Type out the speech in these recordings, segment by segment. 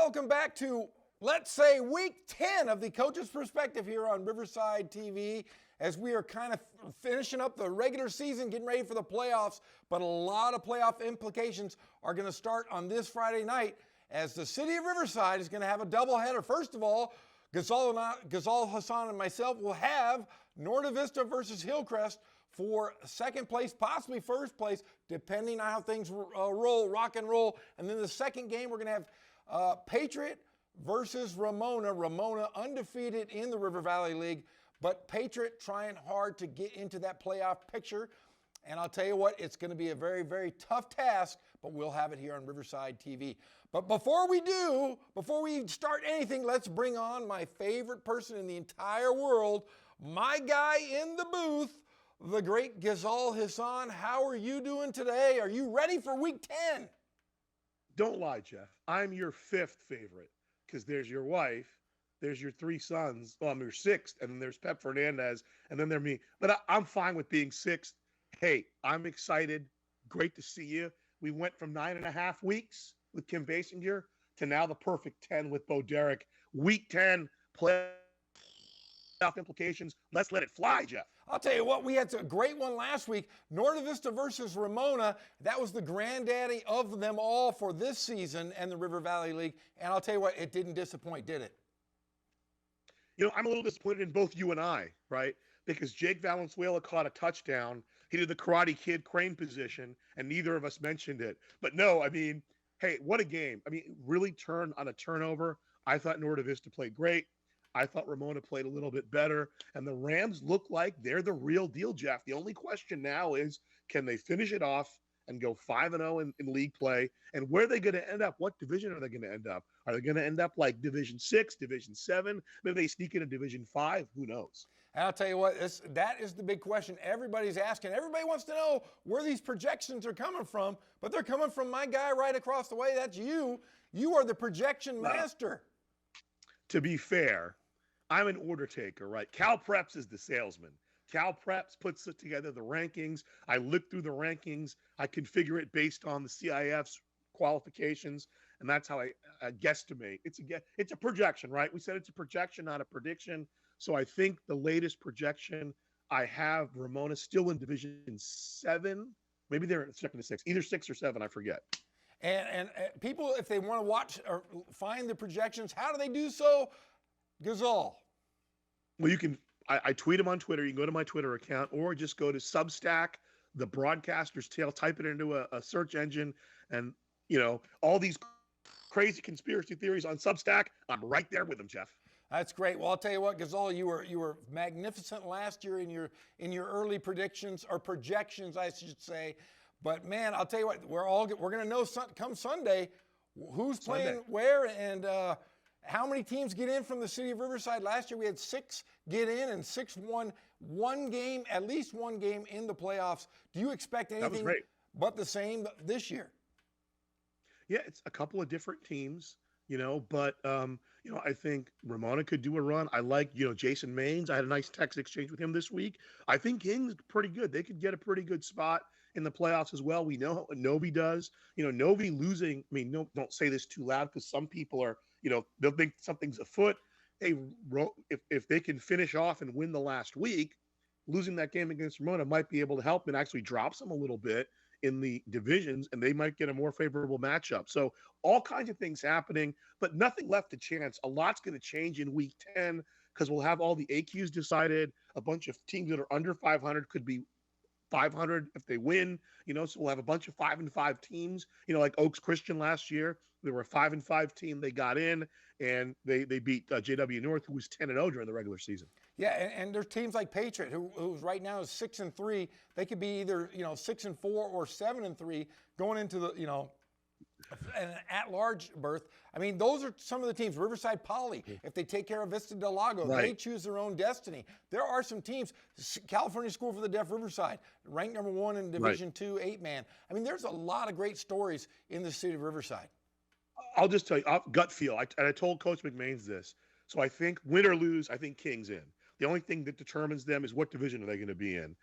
welcome back to, let's say, week 10 of the Coach's Perspective here on Riverside TV, as we are kind of finishing up the regular season, getting ready for the playoffs, but a lot of playoff implications are going to start on this Friday night, as the city of Riverside is going to have a doubleheader. First of all, Ghazal Hassan and myself will have Norte Vista versus Hillcrest for second place, possibly first place, depending on how things roll, rock and roll. And then the second game, we're going to have Patriot versus Ramona. Ramona undefeated in the River Valley League, but Patriot trying hard to get into that playoff picture. And I'll tell you what, it's going to be a very, very tough task, but we'll have it here on Riverside TV. But before we start anything, let's bring on my favorite person in the entire world, my guy in the booth, the great Ghazal Hassan. How are you doing today? Are you ready for week 10? Don't lie, Jeff. I'm your fifth favorite, because there's your wife, there's your three sons. Well, I'm your sixth, and then there's Pep Fernandez, and then there's me. But I'm fine with being sixth. Hey, I'm excited. Great to see you. We went from 9.5 weeks with Kim Basinger to now the perfect 10 with Bo Derek. Week 10, playoff implications. Let's let it fly, Jeff. I'll tell you what, we had a great one last week. Norte Vista versus Ramona. That was the granddaddy of them all for this season and the River Valley League. And I'll tell you what, it didn't disappoint, did it? You know, I'm a little disappointed in both you and I, right? Because Jake Valenzuela caught a touchdown. He did the Karate Kid crane position, and neither of us mentioned it. But no, I mean, hey, what a game. I mean, really turned on a turnover. I thought Norte Vista played great. I thought Ramona played a little bit better. And the Rams look like they're the real deal, Jeff. The only question now is, can they finish it off and go 5-0 in league play? And where are they going to end up? What division are they going to end up? Are they going to end up like Division 6, Division 7? Maybe they sneak into Division 5? Who knows? And I'll tell you what, that is the big question everybody's asking. Everybody wants to know where these projections are coming from, but they're coming from my guy right across the way. That's you. You are the projection master. To be fair, I'm an order taker, right? Cal Preps is the salesman. Cal Preps puts together the rankings. I look through the rankings. I configure it based on the CIF's qualifications, and that's how I guesstimate. It's a projection, right? We said it's a projection, not a prediction. So I think the latest projection I have, Ramona still in Division 7. Maybe they're second to 6, either 6 or 7, I forget. And people, if they want to watch or find the projections, how do they do so? Ghazal. Well, you can. I tweet them on Twitter. You can go to my Twitter account, or just go to Substack, the Broadcaster's Tale. Type it into a search engine, and all these crazy conspiracy theories on Substack. I'm right there with them, Jeff. That's great. Well, I'll tell you what, Ghazal, you were magnificent last year in your early predictions or projections, I should say. But man, I'll tell you what, we're going to know come Sunday who's playing where and how many teams get in from the city of Riverside. Last year we had 6 get in and 6 won one game, at least one game in the playoffs. Do you expect anything but the same this year? Yeah, it's a couple of different teams, but I think Ramona could do a run. I like, Jason Maines. I had a nice text exchange with him this week. I think King's pretty good. They could get a pretty good spot in the playoffs as well. We know what Novi does. Novi losing, I mean, don't say this too loud because some people are, they'll think something's afoot. Hey, if they can finish off and win the last week, losing that game against Ramona might be able to help and actually drops them a little bit in the divisions, and they might get a more favorable matchup. So all kinds of things happening, but nothing left to chance. A lot's going to change in week 10 because we'll have all the AQs decided. A bunch of teams that are under 500 could be 500 if they win, so we'll have a bunch of 5-5 teams, like Oaks Christian last year. They were a 5-5 team. They got in and they beat JW North, who was 10-0 during the regular season. Yeah, and there's teams like Patriot, who's right now is 6-3. They could be either 6-4 or 7-3 going into the an at-large berth. I mean, those are some of the teams. Riverside Poly, if they take care of Vista Del Lago, they choose their own destiny. There are some teams. California School for the Deaf Riverside, ranked number 1 in Division 2, 8-man. I mean, there's a lot of great stories in the city of Riverside. I'll just tell you, gut feel. I told Coach McMains this. So I think win or lose, I think King's in. The only thing that determines them is what division are they going to be in.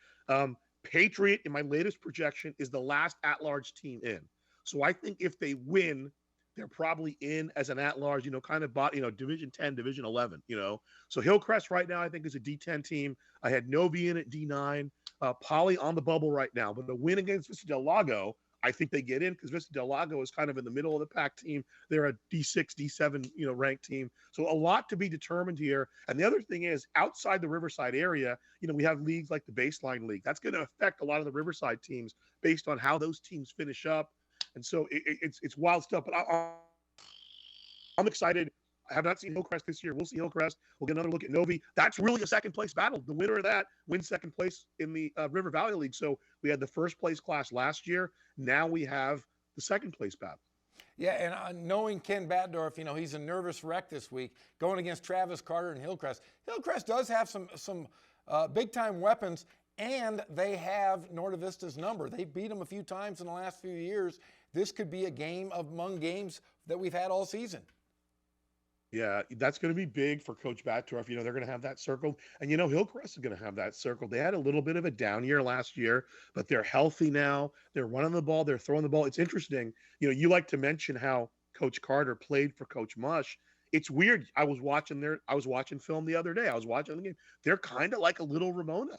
Patriot, in my latest projection, is the last at-large team in. So I think if they win, they're probably in as an at-large, kind of bought, Division 10, Division 11. So Hillcrest right now, I think, is a D10 team. I had Novi in at D9, Poly on the bubble right now, but the win against Vista Del Lago, I think they get in because Vista Del Lago is kind of in the middle of the pack team. They're a D6, D7, ranked team. So a lot to be determined here. And the other thing is, outside the Riverside area, we have leagues like the Baseline League. That's going to affect a lot of the Riverside teams based on how those teams finish up. And so it's wild stuff. But I'm excited. I have not seen Hillcrest this year. We'll see Hillcrest. We'll get another look at Novi. That's really a second place battle. The winner of that wins second place in the River Valley League. So we had the first place class last year. Now we have the second place battle. Yeah, and knowing Ken Batdorf, he's a nervous wreck this week going against Travis Carter and Hillcrest. Hillcrest does have some big-time weapons, and they have Norte Vista's number. They beat them a few times in the last few years. This could be a game among games that we've had all season. Yeah, that's going to be big for Coach Batdorf. They're going to have that circled. And, Hillcrest is going to have that circled. They had a little bit of a down year last year, but they're healthy now. They're running the ball. They're throwing the ball. It's interesting. You like to mention how Coach Carter played for Coach Mush. It's weird. I was watching film the other day. I was watching the game. They're kind of like a little Ramona.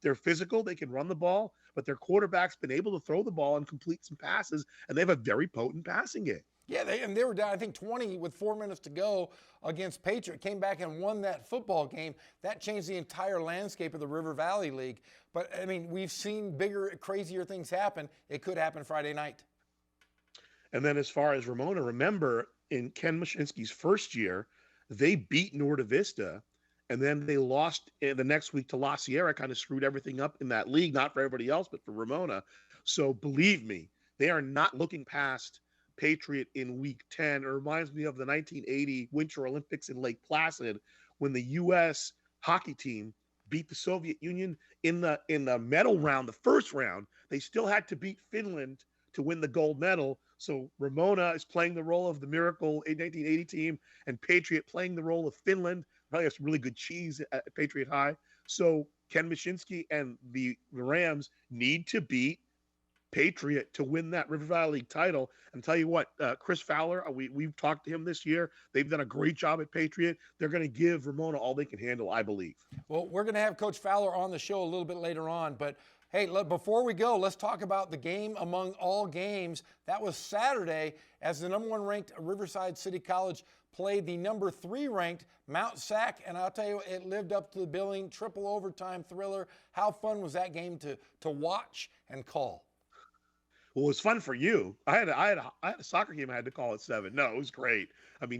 They're physical. They can run the ball, but their quarterback's been able to throw the ball and complete some passes, and they have a very potent passing game. Yeah, they were down, I think, 20 with 4 minutes to go against Patriot. Came back and won that football game. That changed the entire landscape of the River Valley League. But, we've seen bigger, crazier things happen. It could happen Friday night. And then as far as Ramona, remember, in Ken Mashinsky's first year, they beat Norte Vista, and then they lost the next week to La Sierra, kind of screwed everything up in that league, not for everybody else, but for Ramona. So believe me, they are not looking past Patriot in week 10. It reminds me of the 1980 Winter Olympics in Lake Placid when the U.S. hockey team beat the Soviet Union in the medal round, the first round. They still had to beat Finland to win the gold medal. So Ramona is playing the role of the Miracle 1980 team, and Patriot playing the role of Finland. Probably have some really good cheese at Patriot High. So Ken Mashinsky and the Rams need to beat Patriot to win that River Valley League title. And tell you what, Chris Fowler, we've talked to him this year. They've done a great job at Patriot. They're going to give Ramona all they can handle, I believe. Well, we're going to have Coach Fowler on the show a little bit later on. But, hey, before we go, let's talk about the game among all games. That was Saturday as the number 1 ranked Riverside City College played the number 3 ranked Mount Sac. And I'll tell you, it lived up to the billing, triple overtime thriller. How fun was that game to watch and call? Well, it was fun for you. I had a soccer game I had to call at 7. No, it was great.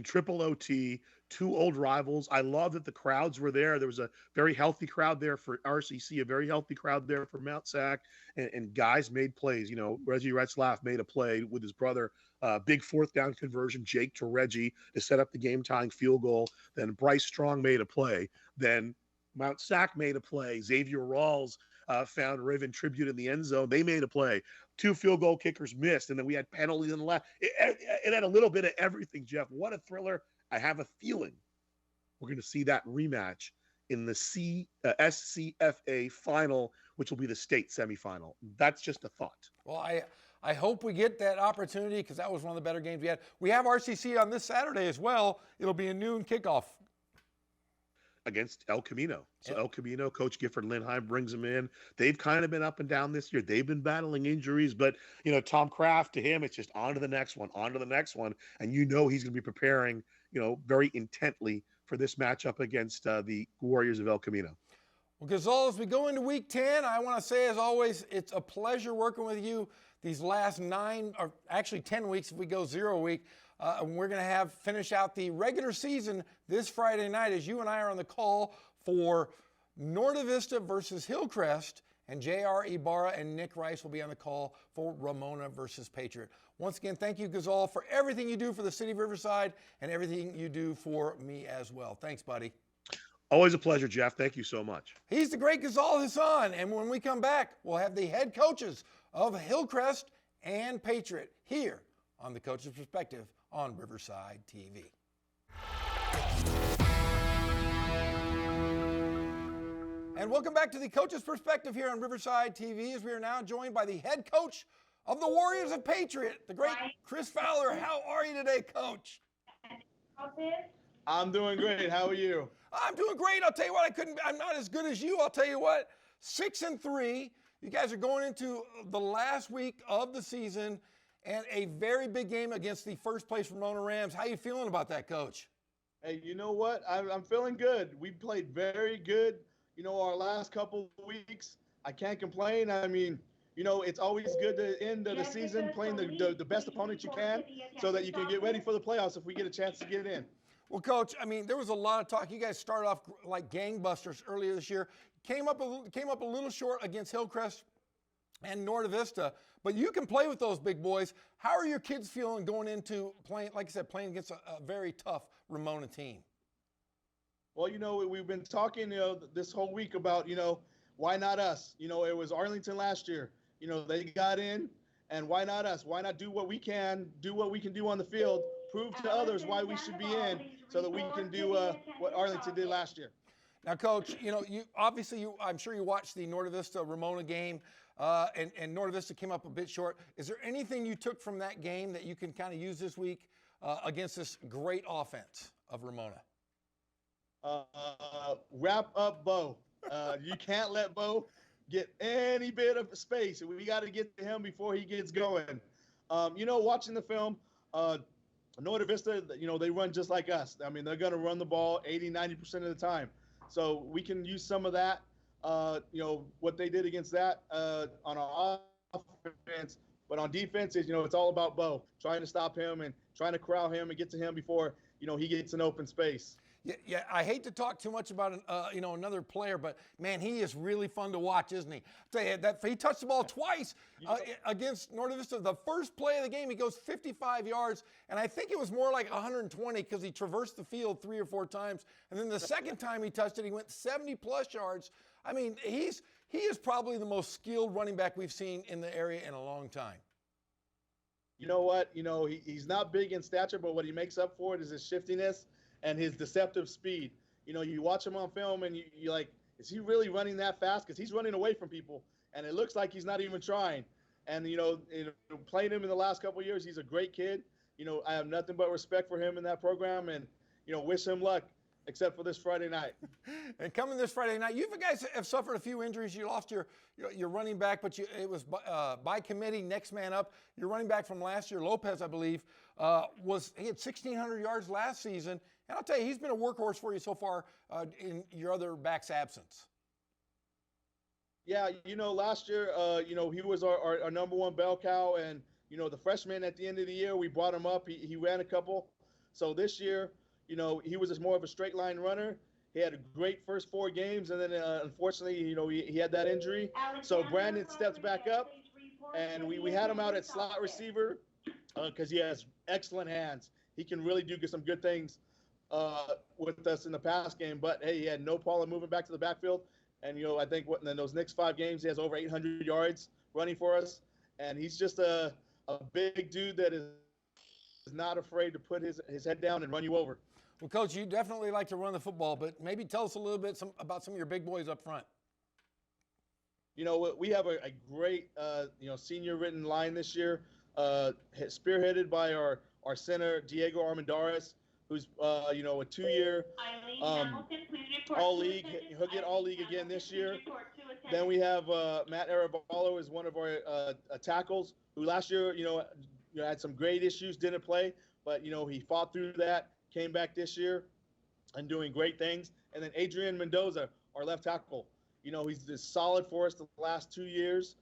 Triple OT, 2 old rivals. I love that the crowds were there. There was a very healthy crowd there for RCC, a very healthy crowd there for Mount Sac, and guys made plays. Reggie Retzlaff made a play with his brother, big 4th down conversion, Jake to Reggie to set up the game-tying field goal. Then Bryce Strong made a play. Then Mount Sac made a play. Xavier Rawls found Riven Tribute in the end zone. They made a play. 2 field goal kickers missed, and then we had penalties on the left. It had a little bit of everything, Jeff. What a thriller. I have a feeling we're going to see that rematch in the SCFA final, which will be the state semifinal. That's just a thought. Well, I hope we get that opportunity because that was one of the better games we had. We have RCC on this Saturday as well. It'll be a noon kickoff against El Camino. So Yep. El Camino, Coach Gifford Lindheim brings them in. They've kind of been up and down this year. They've been battling injuries, but Tom Kraft, to him, it's just on to the next one, on to the next one. And he's going to be preparing, very intently for this matchup against the Warriors of El Camino. Well, Ghazal, as we go into week 10, I want to say, as always, it's a pleasure working with you these last 9, or actually 10 weeks if we go 0 week. And we're going to finish out the regular season this Friday night as you and I are on the call for Norte Vista versus Hillcrest, and J.R. Ibarra and Nick Rice will be on the call for Ramona versus Patriot. Once again, thank you, Ghazal, for everything you do for the city of Riverside and everything you do for me as well. Thanks, buddy. Always a pleasure, Jeff. Thank you so much. He's the great Ghazal Hassan, and when we come back, we'll have the head coaches of Hillcrest and Patriot here on The Coach's Perspective on Riverside TV. And welcome back to The Coach's Perspective here on Riverside TV, as we are now joined by the head coach of the Warriors of Patriot, the great Chris Fowler. How are you today, Coach? I'm doing great. How are you? I'm doing great. I'll tell you what, I'm not as good as you. I'll tell you what, 6-3. You guys are going into the last week of the season and a very big game against the first place Ramona Rams. How you feeling about that, Coach? Hey, you know what? I'm feeling good. We played very good, our last couple weeks. I can't complain. I mean, it's always good to end the season playing the best opponent you can so that you can get ready for the playoffs if we get a chance to get in. Well, Coach, I mean, there was a lot of talk. You guys started off like gangbusters earlier this year. Came up a little short against Hillcrest and Norte Vista, but you can play with those big boys. How are your kids feeling going into playing, like I said, playing against a very tough Ramona team? Well, we've been talking, this whole week about, why not us? It was Arlington last year. They got in, and why not us? Why not do what we can do on the field, prove to others why we should be in so that we can do what Arlington did last year. Now, Coach, I'm sure you watched the Norte Vista Ramona game, and Norte Vista came up a bit short. Is there anything you took from that game that you can kind of use this week against this great offense of Ramona? Wrap up Bo. You can't let Bo get any bit of space. We got to get to him before he gets going. Watching the film, Norte Vista, they run just like us. I mean, they're going to run the ball 80-90% of the time. So we can use some of that, what they did against that on our offense. But on defense, it's all about Bo, trying to stop him and trying to corral him and get to him before, he gets an open space. Yeah. I hate to talk too much about another player, but man, he is really fun to watch, isn't he? I tell you that he touched the ball twice against Norte Vista. The first play of the game, he goes 55 yards, and I think it was more like 120 because he traversed the field 3 or 4 times. And then the second time he touched it, he went 70+ yards. I mean, he is probably the most skilled running back we've seen in the area in a long time. You know what? He's not big in stature, but what he makes up for it is his shiftiness and his deceptive speed. You watch him on film and you're like, is he really running that fast? Because he's running away from people, and it looks like he's not even trying. And, playing him in the last couple of years, he's a great kid. I have nothing but respect for him in that program and, wish him luck, except for this Friday night. And coming this Friday night, you guys have suffered a few injuries. You lost your running back, but it was by committee, next man up. Your running back from last year, Lopez, I believe, he had 1,600 yards last season. And I'll tell you, he's been a workhorse for you so far in your other back's absence. Yeah, last year, he was our number one bell cow. And, the freshman at the end of the year, we brought him up. He ran a couple. So this year, he was just more of a straight line runner. He had a great first 4 games. And then, unfortunately, he had that injury. So Brandon steps back up. And we had him out at slot receiver because he has excellent hands. He can really do some good things with us in the pass game, but hey, he had no problem moving back to the backfield. And I think in those next 5 games, he has over 800 yards running for us. And he's just a big dude that is not afraid to put his head down and run you over. Well, Coach, you definitely like to run the football, but maybe tell us a little bit about some of your big boys up front. We have a great senior written line this year, spearheaded by our center Diego Armendariz, who's a 2-year all-league. He'll get all-league again this year. Then we have Matt Arevalo is one of our tackles, who last year had some great issues, didn't play, but he fought through that, came back this year, and doing great things. And then Adrian Mendoza, our left tackle. He's just solid for us the last 2 years.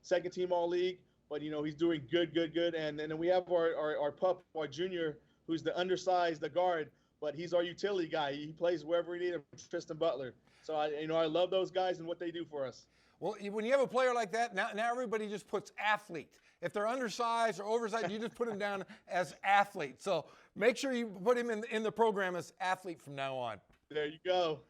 Second team all-league, but he's doing good. And then we have our pup, our junior, who's the undersized, the guard, but he's our utility guy. He plays wherever we need him, Tristan Butler. So I love those guys and what they do for us. Well, when you have a player like that, now everybody just puts athlete. If they're undersized or oversized, you just put them down as athlete. So make sure you put him in the program as athlete from now on. There you go.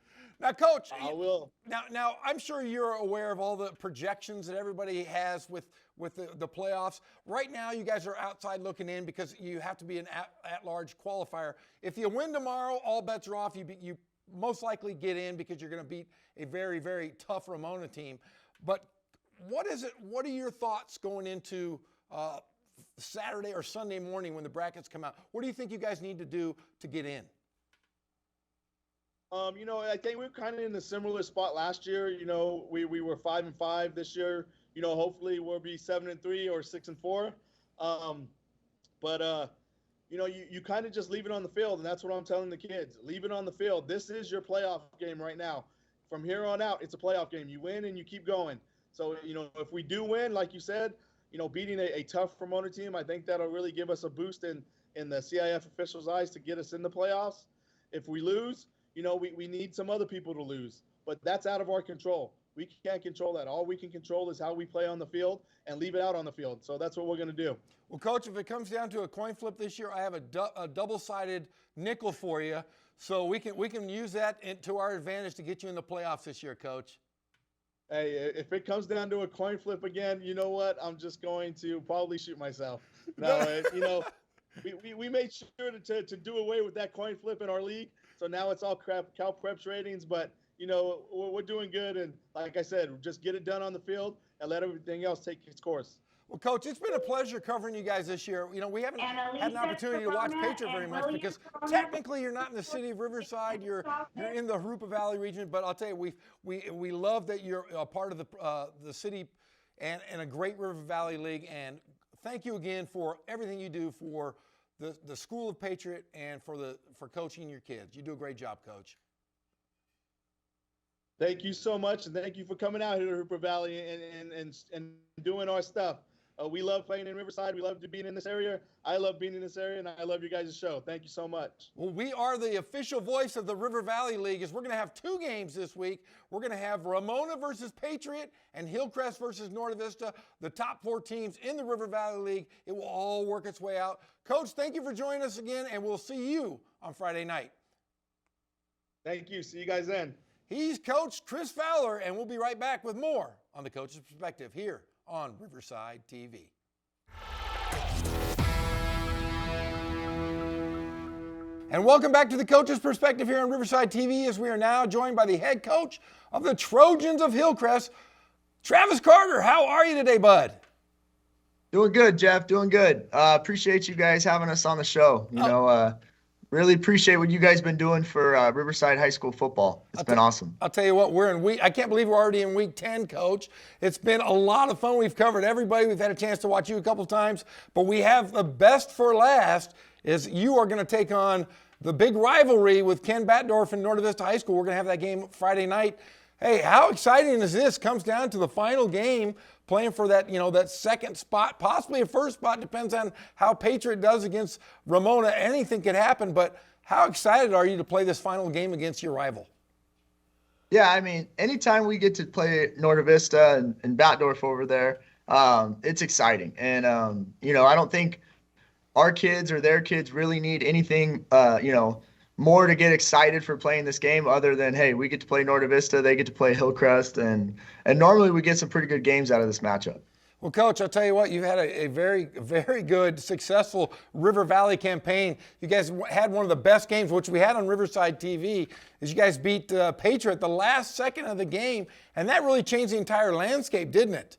Now, Coach, I will. Now, I'm sure you're aware of all the projections that everybody has with the playoffs. Right now, you guys are outside looking in because you have to be an at-large qualifier. If you win tomorrow, all bets are off. You most likely get in because you're going to beat a very, very tough Ramona team. But what is it? What are your thoughts going into Saturday or Sunday morning when the brackets come out? What do you think you guys need to do to get in? I think we're kind of in a similar spot last year. We were 5-5 this year. Hopefully we'll be 7-3 or 6-4. You kind of just leave it on the field, and that's what I'm telling the kids. Leave it on the field. This is your playoff game right now. From here on out, it's a playoff game. You win and you keep going. So, if we do win, like you said, beating a tough Ramona team, I think that'll really give us a boost in the CIF officials' eyes to get us in the playoffs. If we lose, we need some other people to lose. But that's out of our control. We can't control that. All we can control is how we play on the field and leave it out on the field. So that's what we're going to do. Well, Coach, if it comes down to a coin flip this year, I have a double-sided nickel for you. So we can use that to our advantage to get you in the playoffs this year, Coach. Hey, if it comes down to a coin flip again, you know what? I'm just going to probably shoot myself. No, we made sure to do away with that coin flip in our league. So now it's all Cal Preps ratings, but we're doing good. And like I said, just get it done on the field and let everything else take its course. Well, Coach, it's been a pleasure covering you guys this year. We haven't had an opportunity to watch Patriot very much because technically you're not in the city of Riverside. You're in the Jurupa Valley region. But I'll tell you, we love that you're a part of the city and a great River Valley League. And thank you again for everything you do for the School of Patriot and for coaching your kids. You do a great job, Coach. Thank you so much, and thank you for coming out here to Jurupa Valley and doing our stuff. We love playing in Riverside. We love being in this area. I love being in this area, and I love your guys' show. Thank you so much. Well, we are the official voice of the River Valley League. We're going to have 2 games this week. We're going to have Ramona versus Patriot and Hillcrest versus Norte Vista, the top 4 teams in the River Valley League. It will all work its way out. Coach, thank you for joining us again, and we'll see you on Friday night. Thank you. See you guys then. He's Coach Chris Fowler, and we'll be right back with more on the Coach's Perspective here on Riverside TV. And welcome back to the Coach's Perspective here on Riverside TV, as we are now joined by the head coach of the Trojans of Hillcrest, Travis Carter. How are you today, bud? Doing good, Jeff. Doing good. Appreciate you guys having us on the show. Really appreciate what you guys been doing for Riverside High School football. It's been awesome. I'll tell you what, I can't believe we're already in week 10, Coach. It's been a lot of fun. We've covered everybody. We've had a chance to watch you a couple times, but we have the best for last is you are going to take on the big rivalry with Ken Batdorf and Norte Vista High School. We're going to have that game Friday night. Hey, how exciting is this? Comes down to the final game, playing for that, that second spot, possibly a first spot, depends on how Patriot does against Ramona. Anything could happen, but how excited are you to play this final game against your rival? Yeah, I mean, anytime we get to play Norte Vista and Batdorf over there, it's exciting. And, I don't think our kids or their kids really need anything, more to get excited for playing this game other than, hey, we get to play Norte Vista, they get to play Hillcrest, and normally we get some pretty good games out of this matchup. Well, Coach, I'll tell you what, you've had a very, very good, successful River Valley campaign. You guys had one of the best games, which we had on Riverside TV, is you guys beat Patriot the last second of the game, and that really changed the entire landscape, didn't it?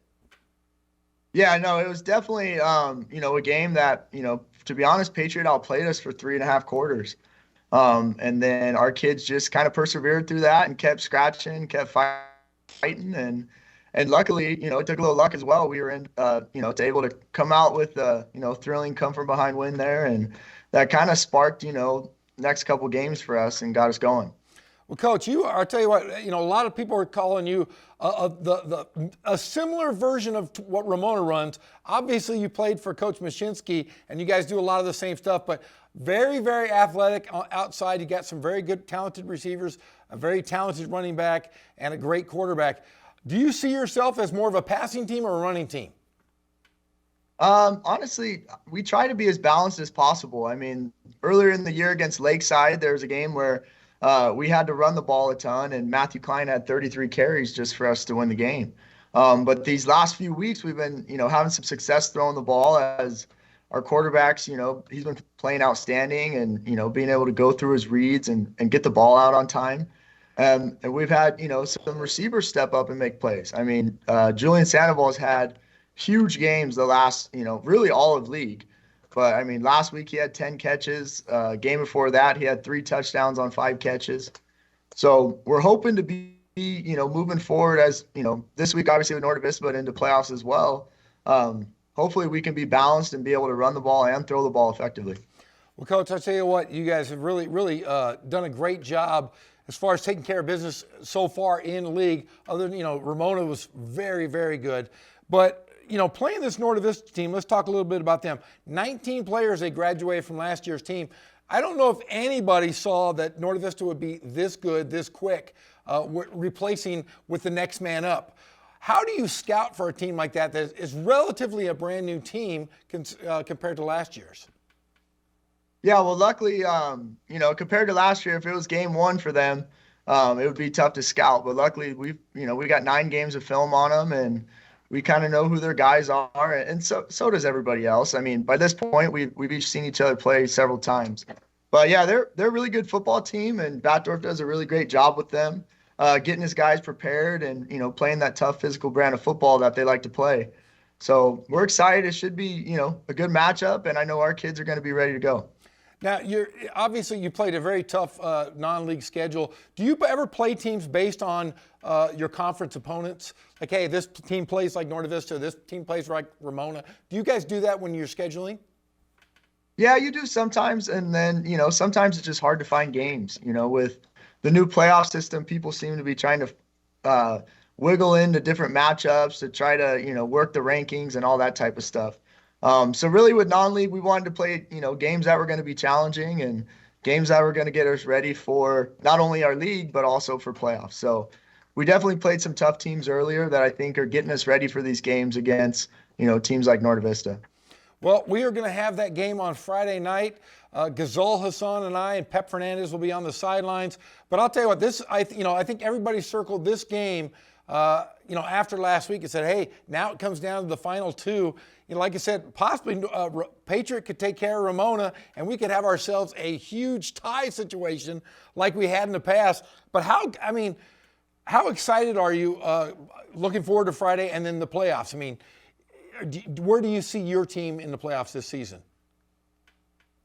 Yeah, no, it was definitely, a game that, to be honest, Patriot outplayed us for 3.5 quarters. And then our kids just kind of persevered through that and kept scratching, kept fighting. And luckily, it took a little luck as well. We were able to come out with a, thrilling come from behind win there. And that kind of sparked, next couple games for us and got us going. Well, Coach, I'll tell you what, a lot of people are calling you a similar version of what Ramona runs. Obviously, you played for Coach Mashinsky, and you guys do a lot of the same stuff, but very, very athletic outside. You got some very good, talented receivers, a very talented running back, and a great quarterback. Do you see yourself as more of a passing team or a running team? Honestly, we try to be as balanced as possible. I mean, earlier in the year against Lakeside, there was a game where we had to run the ball a ton, and Matthew Klein had 33 carries just for us to win the game. But these last few weeks, we've been, having some success throwing the ball as our quarterbacks, he's been playing outstanding and, being able to go through his reads and get the ball out on time. And we've had, some receivers step up and make plays. I mean, Julian Sandoval's had huge games the last, really all of league. But I mean, last week he had 10 catches. Game before that, he had 3 touchdowns on 5 catches. So we're hoping to be, moving forward as, this week, obviously with Norte Vista, but into playoffs as well. Hopefully we can be balanced and be able to run the ball and throw the ball effectively. Well, Coach, I'll tell you what, you guys have really done a great job as far as taking care of business so far in the league. Other than, Ramona was very, very good. But, playing this Norte Vista team, let's talk a little bit about them. 19 players, they graduated from last year's team. I don't know if anybody saw that Norte Vista would be this good, this quick, replacing with the next man up. How do you scout for a team like that is relatively a brand new team compared to last year's? Yeah, well, luckily, compared to last year, if it was game 1 for them, it would be tough to scout. But luckily, we got 9 games of film on them, and we kind of know who their guys are, and so does everybody else. I mean, by this point, we've each seen each other play several times. But yeah, they're a really good football team, and Batdorf does a really great job with them, getting his guys prepared and playing that tough physical brand of football that they like to play. So we're excited. It should be a good matchup, and I know our kids are going to be ready to go. Now, you played a very tough non-league schedule. Do you ever play teams based on your conference opponents? Like, hey, this team plays like Norte Vista, this team plays like Ramona. Do you guys do that when you're scheduling? Yeah, you do sometimes, and then sometimes it's just hard to find games. With the new playoff system, people seem to be trying to wiggle into different matchups to try to work the rankings and all that type of stuff. So really with non-league, we wanted to play, games that were going to be challenging and games that were going to get us ready for not only our league, but also for playoffs. So we definitely played some tough teams earlier that I think are getting us ready for these games against, teams like Norte Vista. Well, we are going to have that game on Friday night. Ghazal Hassan and I and Pep Fernandez will be on the sidelines. But I'll tell you what, I think everybody circled this game after last week and said, hey, now it comes down to the final 2. Like I said, possibly Patriot could take care of Ramona, and we could have ourselves a huge tie situation like we had in the past. But how excited are you looking forward to Friday and then the playoffs? I mean, where do you see your team in the playoffs this season?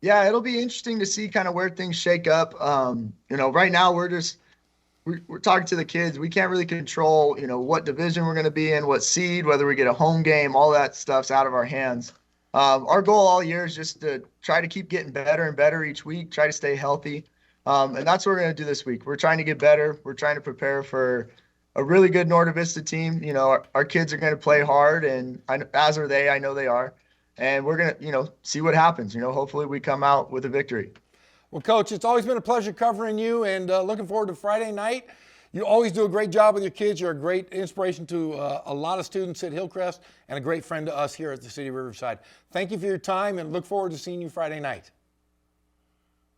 Yeah, it'll be interesting to see kind of where things shake up. Right now we're talking to the kids. We can't really control, what division we're going to be in, what seed, whether we get a home game, all that stuff's out of our hands. Our goal all year is just to try to keep getting better and better each week, try to stay healthy. And that's what we're going to do this week. We're trying to get better. We're trying to prepare for a really good Norte Vista team. Our kids are going to play hard, and as are they. I know they are. And we're going to, see what happens. Hopefully we come out with a victory. Well, Coach, it's always been a pleasure covering you, and looking forward to Friday night. You always do a great job with your kids. You're a great inspiration to a lot of students at Hillcrest and a great friend to us here at the City of Riverside. Thank you for your time, and look forward to seeing you Friday night.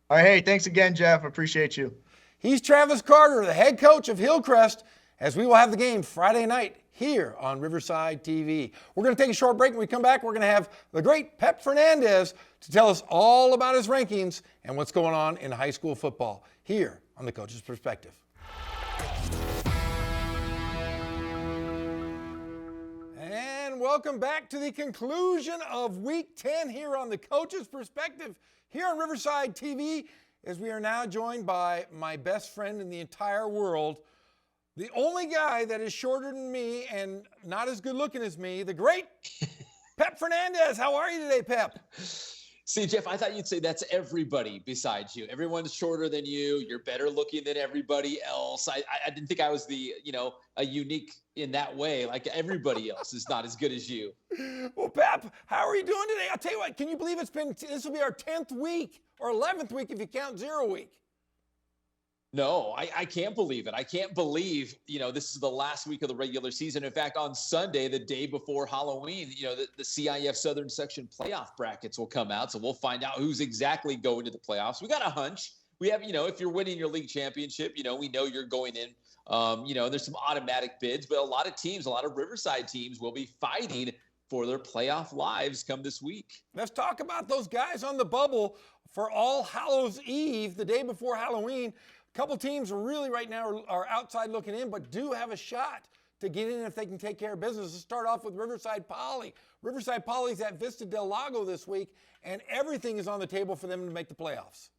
All right, hey, thanks again, Jeff. Appreciate you. He's Travis Carter, the head coach of Hillcrest, as we will have the game Friday night here on Riverside TV. We're going to take a short break. When we come back, we're going to have the great Pep Fernandez to tell us all about his rankings and what's going on in high school football here on The Coach's Perspective. And welcome back to the conclusion of Week 10 here on The Coach's Perspective here on Riverside TV, as we are now joined by my best friend in the entire world, the only guy that is shorter than me and not as good looking as me, the great Pep Fernandez. How are you today, Pep? See, Jeff, I thought you'd say that's everybody besides you. Everyone's shorter than you. You're better looking than everybody else. I didn't think I was a unique in that way. Like everybody else is not as good as you. Well, Pep, how are you doing today? I'll tell you what, can you believe this will be our 10th week or 11th week if you count 0 week? No, I can't believe it. I can't believe, this is the last week of the regular season. In fact, on Sunday, the day before Halloween, the CIF Southern Section playoff brackets will come out. So we'll find out who's exactly going to the playoffs. We got a hunch. We have, if you're winning your league championship, we know you're going in. There's some automatic bids, but a lot of Riverside teams will be fighting for their playoff lives come this week. Let's talk about those guys on the bubble for All Hallows Eve, the day before Halloween. couple teams really right now are outside looking in, but do have a shot to get in if they can take care of business. Let's start off with Riverside Poly. Riverside Poly's at Vista Del Lago this week, and everything is on the table for them to make the playoffs.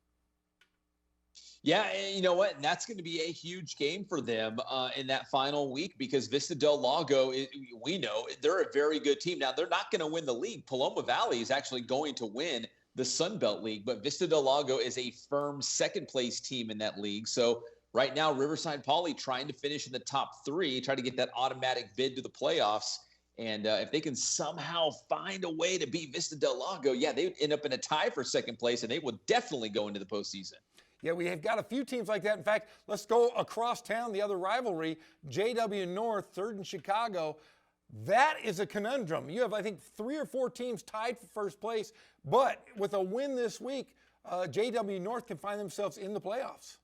Yeah, and you know what? And that's going to be a huge game for them in that final week because Vista Del Lago, we know they're a very good team. Now, they're not going to win the league. Paloma Valley is actually going to win the Sun Belt League, but Vista Del Lago is a firm second-place team in that league. So right now, Riverside Poly trying to finish in the top 3, try to get that automatic bid to the playoffs. And if they can somehow find a way to beat Vista Del Lago, yeah, they would end up in a tie for second place, and they will definitely go into the postseason. Yeah, we have got a few teams like that. In fact, let's go across town, the other rivalry, JW North, third in Chicago. That is a conundrum. You have, I think, 3 or 4 teams tied for first place, but with a win this week, JW North can find themselves in the playoffs.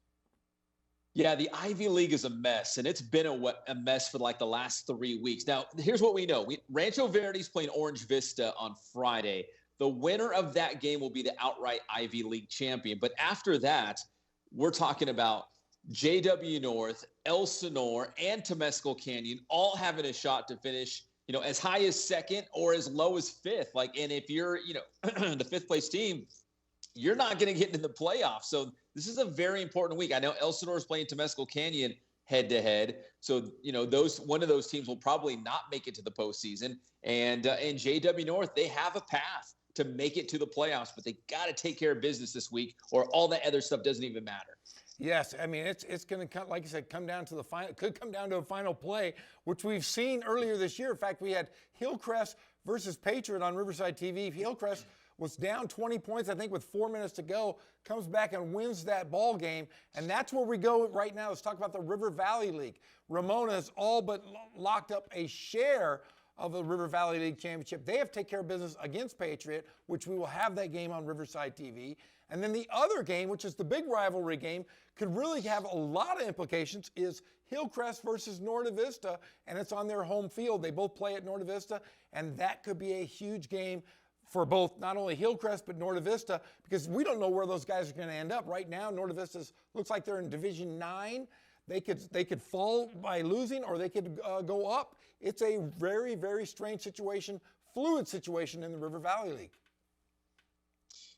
Yeah, the Ivy League is a mess, and it's been a mess for like the last 3 weeks. Now, here's what we know. Rancho Verde's playing Orange Vista on Friday. The winner of that game will be the outright Ivy League champion. But after that, we're talking about JW North, Elsinore, and Temescal Canyon all having a shot to finish, as high as second or as low as fifth. And if you're, the fifth place team, you're not going to get into the playoffs. So this is a very important week. I know Elsinore is playing Temescal Canyon head to head. So, one of those teams will probably not make it to the postseason. And JW North, they have a path to make it to the playoffs, but they got to take care of business this week or all that other stuff doesn't even matter. Yes, I mean, it's going to come, like you said, come down to the final, could come down to a final play, which we've seen earlier this year. In fact, we had Hillcrest versus Patriot on Riverside TV. Hillcrest was down 20 points, I think, with 4 minutes to go, comes back and wins that ball game. And that's where we go right now. Let's talk about the River Valley League. Ramona has all but locked up a share of the River Valley League Championship. They have to take care of business against Patriot, which we will have that game on Riverside TV. And then the other game, which is the big rivalry game, could really have a lot of implications, is Hillcrest versus Norte Vista, and it's on their home field. They both play at Norte Vista, and that could be a huge game for both not only Hillcrest but Norte Vista, because we don't know where those guys are going to end up. Right now, Norte Vista looks like they're in Division 9. They could fall by losing, or they could go up. It's a very, very strange situation, fluid situation in the River Valley League.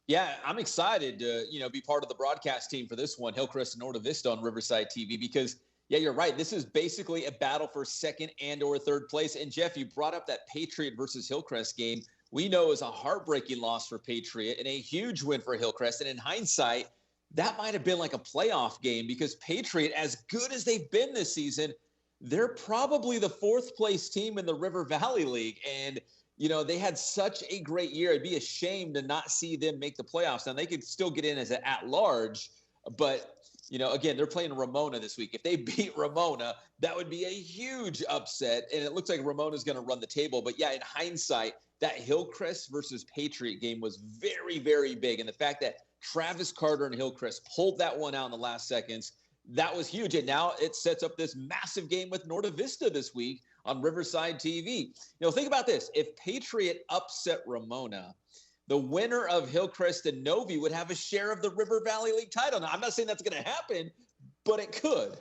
Yeah, I'm excited to, be part of the broadcast team for this one, Hillcrest and Norte Vista on Riverside TV, because, yeah, you're right. This is basically a battle for second and or third place. And, Jeff, you brought up that Patriot versus Hillcrest game. We know is a heartbreaking loss for Patriot and a huge win for Hillcrest. And in hindsight, that might have been like a playoff game because Patriot, as good as they've been this season, they're probably the fourth place team in the River Valley League. And, they had such a great year. It'd be a shame to not see them make the playoffs. Now, they could still get in as an at-large, but, again, they're playing Ramona this week. If they beat Ramona, that would be a huge upset. And it looks like Ramona's going to run the table. But, yeah, in hindsight, that Hillcrest versus Patriot game was very, very big. And the fact that Travis Carter and Hillcrest pulled that one out in the last seconds, that was huge. And now it sets up this massive game with Norte Vista this week on Riverside TV. Think about this. If Patriot upset Ramona, the winner of Hillcrest and Novi would have a share of the River Valley League title. Now, I'm not saying that's going to happen, but it could.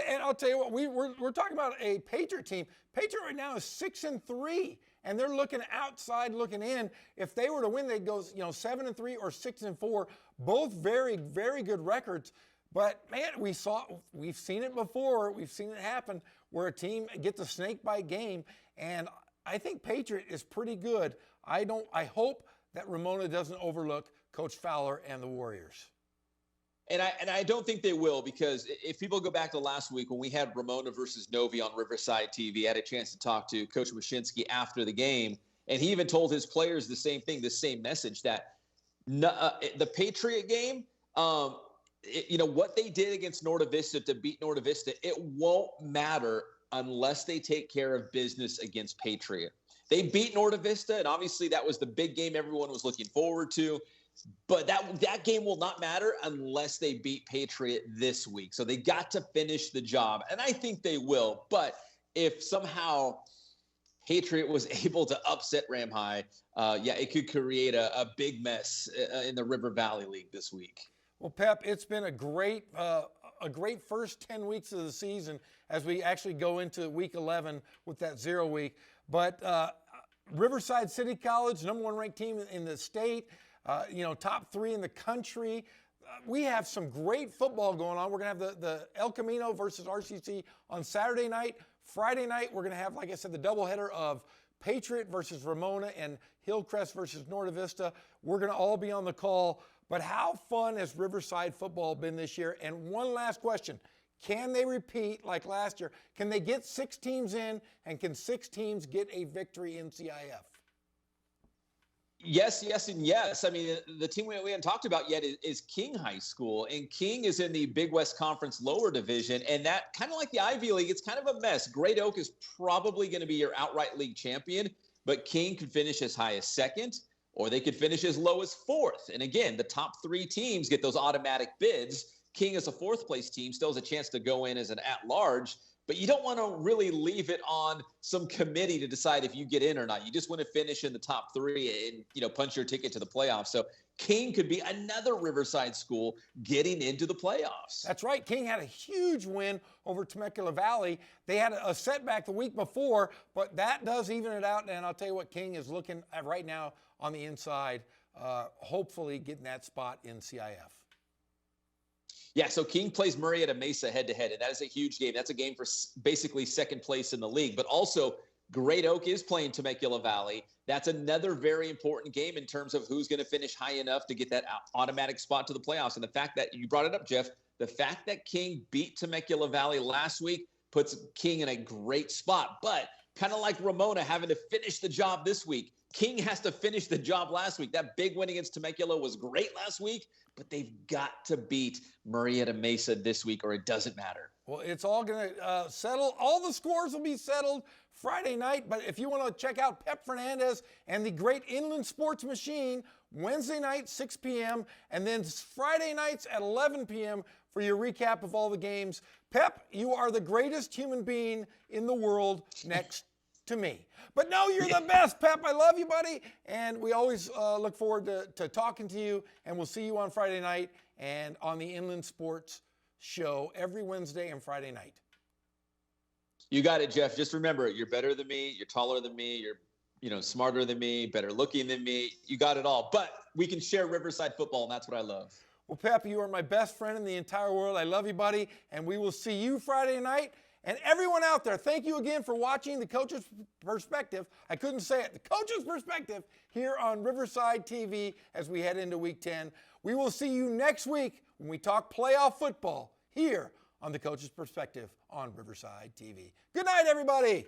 And I'll tell you what, we're talking about a Patriot team. Patriot right now is 6-3, and they're looking outside, looking in. If they were to win, they'd go 7-3 or 6-4. Both very, very good records. But man, we've seen it before. We've seen it happen where a team gets a snake bite game, and I think Patriot is pretty good. I hope that Ramona doesn't overlook Coach Fowler and the Warriors. And I don't think they will, because if people go back to last week when we had Ramona versus Novi on Riverside TV, I had a chance to talk to Coach Wyszynski after the game, and he even told his players the same thing, the same message, that the Patriot game, what they did against Norte Vista to beat Norte Vista, it won't matter unless they take care of business against Patriot. They beat Norte Vista, and obviously that was the big game everyone was looking forward to. But that game will not matter unless they beat Patriot this week. So they got to finish the job, and I think they will. But if somehow Patriot was able to upset Ramhigh, it could create a big mess in the River Valley League this week. Well, Pep, it's been a great a great first 10 weeks of the season as we actually go into week 11 with that 0 week. But Riverside City College, #1 ranked team in the state, top 3 in the country. We have some great football going on. We're going to have the El Camino versus RCC on Saturday night. Friday night, we're going to have, like I said, the doubleheader of Patriot versus Ramona and Hillcrest versus Norte Vista. We're going to all be on the call. But how fun has Riverside football been this year? And one last question. Can they repeat like last year? Can they get 6 teams in, and can 6 teams get a victory in CIF? Yes, yes, and yes. I mean, the team we haven't talked about yet is King High School, and King is in the Big West Conference lower division, and that kind of like the Ivy League, it's kind of a mess. Great Oak is probably going to be your outright league champion, but King could finish as high as 2nd, or they could finish as low as 4th. And again, the top 3 teams get those automatic bids. King as a 4th place team still has a chance to go in as an at-large, but you don't want to really leave it on some committee to decide if you get in or not. You just want to finish in the top 3 and, punch your ticket to the playoffs. So King could be another Riverside school getting into the playoffs. That's right. King had a huge win over Temecula Valley. They had a setback the week before, but that does even it out. And I'll tell you what, King is looking at right now on the inside, hopefully getting that spot in CIF. Yeah, so King plays Murrieta Mesa head-to-head, and that is a huge game. That's a game for basically 2nd place in the league. But also, Great Oak is playing Temecula Valley. That's another very important game in terms of who's going to finish high enough to get that automatic spot to the playoffs. And the fact that you brought it up, Jeff, the fact that King beat Temecula Valley last week puts King in a great spot. But kind of like Ramona having to finish the job this week, King has to finish the job last week. That big win against Temecula was great last week, but they've got to beat Murrieta Mesa this week or it doesn't matter. Well, it's all going to settle. All the scores will be settled Friday night. But if you want to check out Pep Fernandez and the great Inland Sports Machine, Wednesday night, 6 p.m., and then Friday nights at 11 p.m. for your recap of all the games. Pep, you are the greatest human being in the world next to me. But no, you're the best, Pep. I love you, buddy. And we always look forward to talking to you. And we'll see you on Friday night and on the Inland Sports Show every Wednesday and Friday night. You got it, Jeff. Just remember, you're better than me. You're taller than me. You're smarter than me, better looking than me. You got it all. But we can share Riverside football, and that's what I love. Well, Pep, you are my best friend in the entire world. I love you, buddy. And we will see you Friday night. And everyone out there, thank you again for watching The Coach's Perspective. I couldn't say it. The Coach's Perspective here on Riverside TV as we head into Week 10. We will see you next week when we talk playoff football here on The Coach's Perspective on Riverside TV. Good night, everybody.